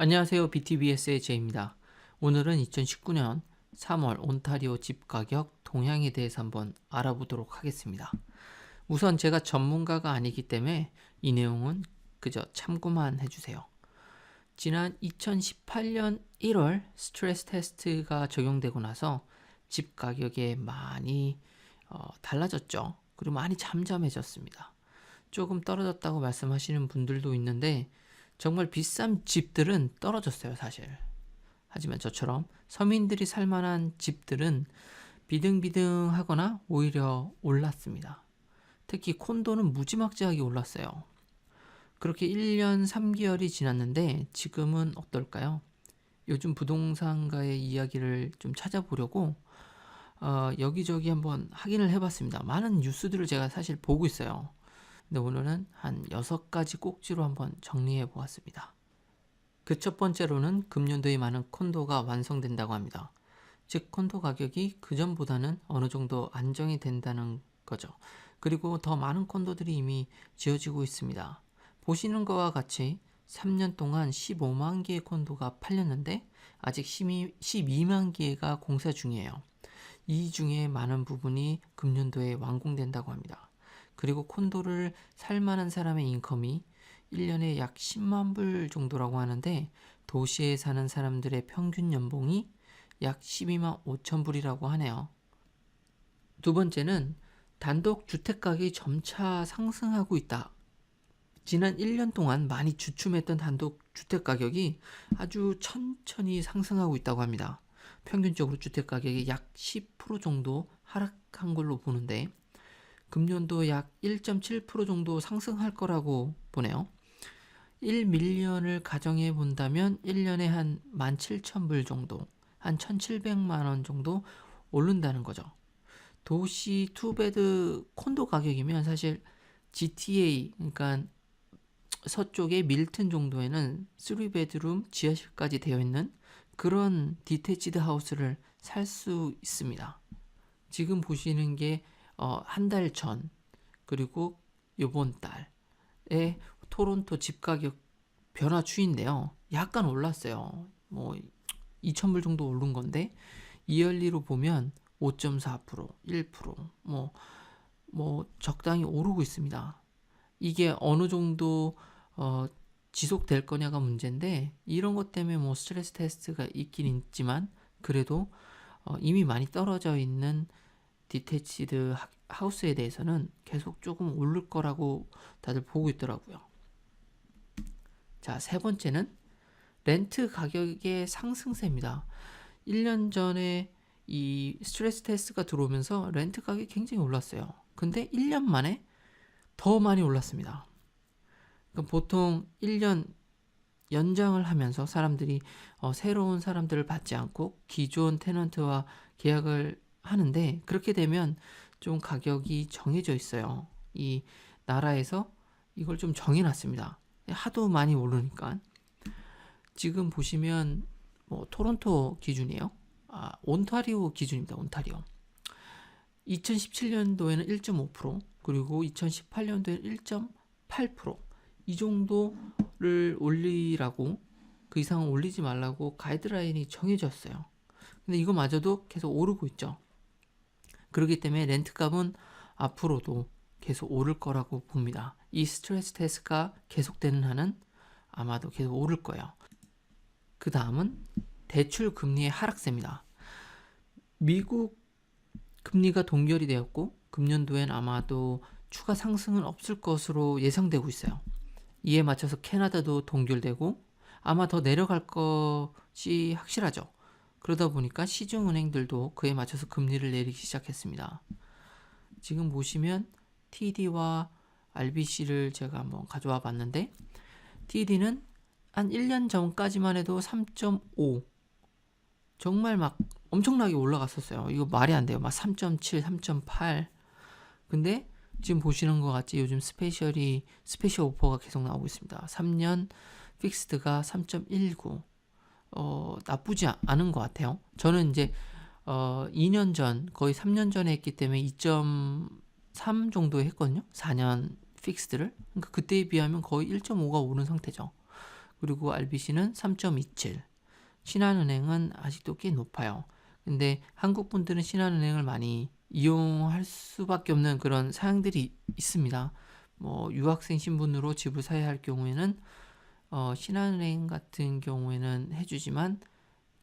안녕하세요. BTBS의 제이입니다. 오늘은 2019년 3월 온타리오 집 가격 동향에 대해서 한번 알아보도록 하겠습니다. 우선 제가 전문가가 아니기 때문에 이 내용은 그저 참고만 해주세요. 지난 2018년 1월 스트레스 테스트가 적용되고 나서 집 가격에 많이 달라졌죠. 그리고 많이 잠잠해졌습니다. 조금 떨어졌다고 말씀하시는 분들도 있는데 정말 비싼 집들은 떨어졌어요, 사실. 하지만 저처럼 서민들이 살만한 집들은 비등비등하거나 오히려 올랐습니다. 특히 콘도는 무지막지하게 올랐어요. 그렇게 1년 3개월이 지났는데 지금은 어떨까요? 요즘 부동산가의 이야기를 좀 찾아보려고 여기저기 한번 확인을 해봤습니다. 많은 뉴스들을 제가 사실 보고 있어요. 근데 오늘은 한 6가지 꼭지로 한번 정리해 보았습니다. 그 첫 번째로는 금년도에 많은 콘도가 완성된다고 합니다. 즉 콘도 가격이 그전보다는 어느 정도 안정이 된다는 거죠. 그리고 더 많은 콘도들이 이미 지어지고 있습니다. 보시는 것과 같이 3년 동안 15만 개의 콘도가 팔렸는데 아직 12만 개가 공사 중이에요. 이 중에 많은 부분이 금년도에 완공된다고 합니다. 그리고 콘도를 살 만한 사람의 인컴이 1년에 약 10만 불 정도라고 하는데 도시에 사는 사람들의 평균 연봉이 약 12만 5천 불이라고 하네요. 두 번째는 단독 주택 가격이 점차 상승하고 있다. 지난 1년 동안 많이 주춤했던 단독 주택 가격이 아주 천천히 상승하고 있다고 합니다. 평균적으로 주택 가격이 약 10% 정도 하락한 걸로 보는데 금년도 약 1.7% 정도 상승할 거라고 보네요. 1밀리언을 가정해 본다면 1년에 한 17,000불 정도, 한 1,700만 원 정도 오른다는 거죠. 도시 투베드 콘도 가격이면 사실 GTA, 그러니까 서쪽의 밀튼 정도에는 3베드룸 지하실까지 되어 있는 그런 디태치드 하우스를 살 수 있습니다. 지금 보시는 게 한 달 전, 그리고 요번 달에 토론토 집가격 변화 추인데요. 약간 올랐어요. 뭐 2,000불 정도 오른 건데 이얼리로 보면 5.4%, 1%, 뭐 적당히 오르고 있습니다. 이게 어느 정도 지속될 거냐가 문제인데 이런 것 때문에 뭐 스트레스 테스트가 있긴 있지만 그래도 이미 많이 떨어져 있는 디태치드 하우스에 대해서는 계속 조금 오를 거라고 다들 보고 있더라고요. 자, 세 번째는 렌트 가격의 상승세입니다. 1년 전에 이 스트레스 테스트가 들어오면서 렌트 가격이 굉장히 올랐어요. 근데 1년 만에 더 많이 올랐습니다. 그러니까 보통 1년 연장을 하면서 사람들이 새로운 사람들을 받지 않고 기존 테넌트와 계약을 하는데 그렇게 되면 좀 가격이 정해져 있어요. 이 나라에서 이걸 좀 정해놨습니다. 하도 많이 오르니까 지금 보시면 뭐 토론토 기준이에요. 온타리오 기준입니다. 온타리오. 2017년도에는 1.5% 그리고 2018년도에는 1.8%이 정도를 올리라고 그 이상은 올리지 말라고 가이드라인이 정해졌어요. 근데 이거마저도 계속 오르고 있죠. 그렇기 때문에 렌트값은 앞으로도 계속 오를 거라고 봅니다. 이 스트레스 테스트가 계속되는 한은 아마도 계속 오를 거예요. 그 다음은 대출 금리의 하락세입니다. 미국 금리가 동결이 되었고 금년도엔 아마도 추가 상승은 없을 것으로 예상되고 있어요. 이에 맞춰서 캐나다도 동결되고 아마 더 내려갈 것이 확실하죠. 그러다 보니까 시중은행들도 그에 맞춰서 금리를 내리기 시작했습니다. 지금 보시면 TD와 RBC를 제가 한번 가져와 봤는데 TD는 한 1년 전까지만 해도 3.5 정말 막 엄청나게 올라갔었어요. 이거 말이 안 돼요. 막 3.7, 3.8 근데 지금 보시는 것 같이 요즘 스페셜 오퍼가 계속 나오고 있습니다. 3년 픽스드가 3.19 나쁘지 않은 것 같아요. 저는 이제 2년 전 거의 3년 전에 했기 때문에 2.3 정도 했거든요. 4년 픽스드를. 그러니까 그때에 비하면 거의 1.5가 오른 상태죠. 그리고 RBC는 3.27. 신한은행은 아직도 꽤 높아요. 근데 한국 분들은 신한은행을 많이 이용할 수밖에 없는 그런 사양들이 있습니다. 뭐 유학생 신분으로 집을 사야 할 경우에는 신한은행 같은 경우에는 해주지만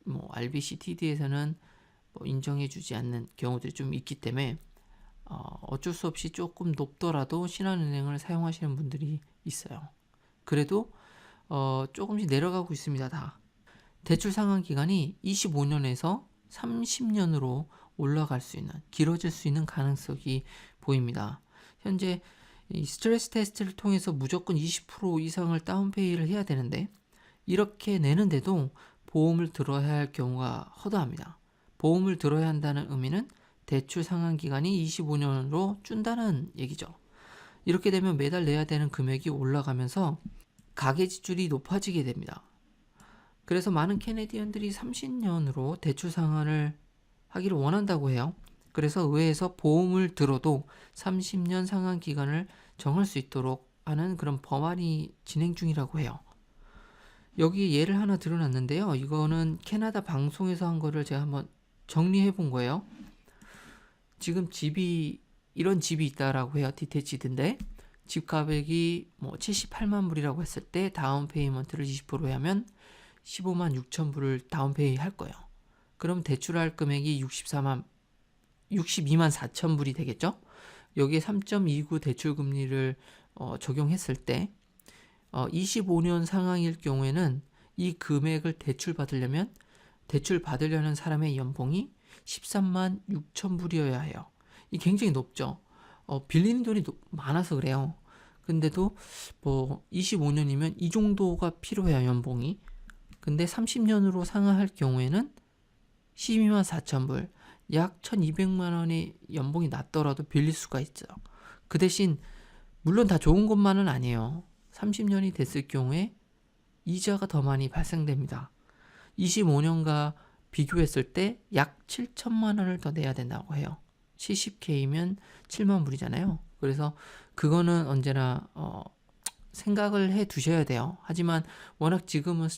뭐 RBC, TD에서는 뭐 인정해주지 않는 경우들이 좀 있기 때문에 어쩔 수 없이 조금 높더라도 신한은행을 사용하시는 분들이 있어요. 그래도 조금씩 내려가고 있습니다. 다. 대출 상환 기간이 25년에서 30년으로 올라갈 수 있는, 길어질 수 있는 가능성이 보입니다. 현재 이 스트레스 테스트를 통해서 무조건 20% 이상을 다운페이를 해야 되는데 이렇게 내는데도 보험을 들어야 할 경우가 허다합니다. 보험을 들어야 한다는 의미는 대출 상환 기간이 25년으로 준다는 얘기죠. 이렇게 되면 매달 내야 되는 금액이 올라가면서 가계 지출이 높아지게 됩니다. 그래서 많은 캐네디언들이 30년으로 대출 상환을 하기를 원한다고 해요. 그래서 의회에서 보험을 들어도 30년 상환 기간을 정할 수 있도록 하는 그런 법안이 진행 중이라고 해요. 여기 예를 하나 들어놨는데요. 이거는 캐나다 방송에서 한 거를 제가 한번 정리해 본 거예요. 지금 이런 집이 있다라고 해요. 디태치드인데 집 가격이 뭐 78만 불이라고 했을 때 다운 페이먼트를 20% 하면 15만 6천 불을 다운페이 할 거예요. 그럼 대출할 금액이 62만 4천 불이 되겠죠? 여기에 3.29 대출 금리를 적용했을 때 25년 상황일 경우에는 이 금액을 대출 받으려는 사람의 연봉이 13만 6천 불이어야 해요. 이 굉장히 높죠. 빌리는 돈이 많아서 그래요. 근데도 뭐 25년이면 이 정도가 필요해요, 연봉이. 근데 30년으로 상환할 경우에는 12만 4천 불, 약 1200만 원의 연봉이 낮더라도 빌릴 수가 있죠. 그 대신 물론 다 좋은 것만은 아니에요. 30년이 됐을 경우에 이자가 더 많이 발생됩니다. 25년과 비교했을 때 약 7천만 원을 더 내야 된다고 해요. 70K면 7만 불이잖아요. 그래서 그거는 언제나 생각을 해 두셔야 돼요. 하지만 워낙 지금은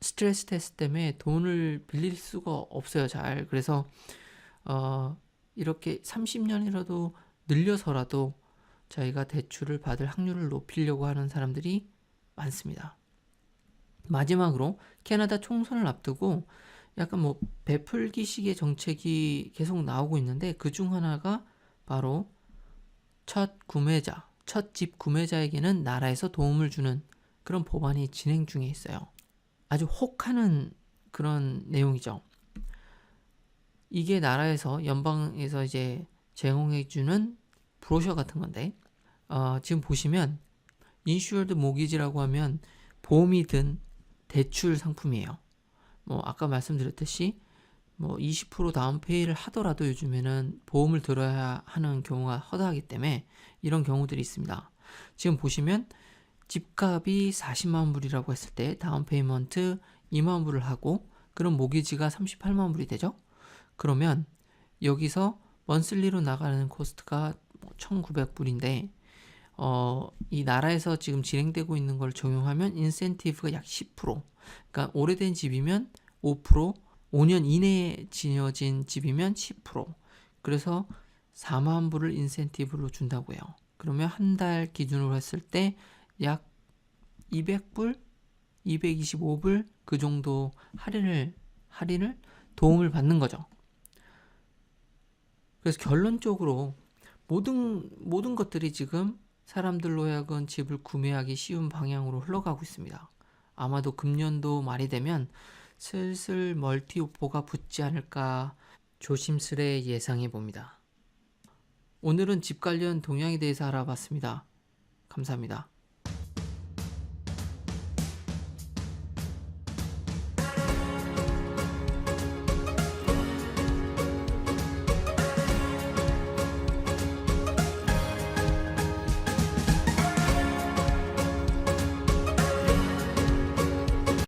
스트레스 테스트 때문에 돈을 빌릴 수가 없어요, 잘. 그래서 이렇게 30년이라도 늘려서라도 저희가 대출을 받을 확률을 높이려고 하는 사람들이 많습니다. 마지막으로 캐나다 총선을 앞두고 약간 뭐 베풀기식의 정책이 계속 나오고 있는데 그중 하나가 바로 첫 집 구매자에게는 나라에서 도움을 주는 그런 법안이 진행 중에 있어요. 아주 혹하는 그런 내용이죠. 이게 나라에서 연방에서 이제 제공해주는 브로셔 같은 건데 지금 보시면 인슈어드 모기지라고 하면 보험이 든 대출 상품이에요. 뭐 아까 말씀드렸듯이 뭐 20% 다운페이를 하더라도 요즘에는 보험을 들어야 하는 경우가 허다하기 때문에 이런 경우들이 있습니다. 지금 보시면 집값이 40만 불이라고 했을 때 다운페이먼트 2만 불을 하고 그럼 모기지가 38만 불이 되죠. 그러면 여기서 먼슬리로 나가는 코스트가 1,900불인데 이 나라에서 지금 진행되고 있는 걸 적용하면 인센티브가 약 10%. 그러니까 오래된 집이면 5%, 5년 이내에 지어진 집이면 10%. 그래서 4만 불을 인센티브로 준다고 해요. 그러면 한 달 기준으로 했을 때 약 200불, 225불 그 정도 할인을 도움을 받는 거죠. 그래서 결론적으로 모든 것들이 지금 사람들로 하여금 집을 구매하기 쉬운 방향으로 흘러가고 있습니다. 아마도 금년도 말이 되면 슬슬 멀티 오퍼가 붙지 않을까 조심스레 예상해 봅니다. 오늘은 집 관련 동향에 대해서 알아봤습니다. 감사합니다.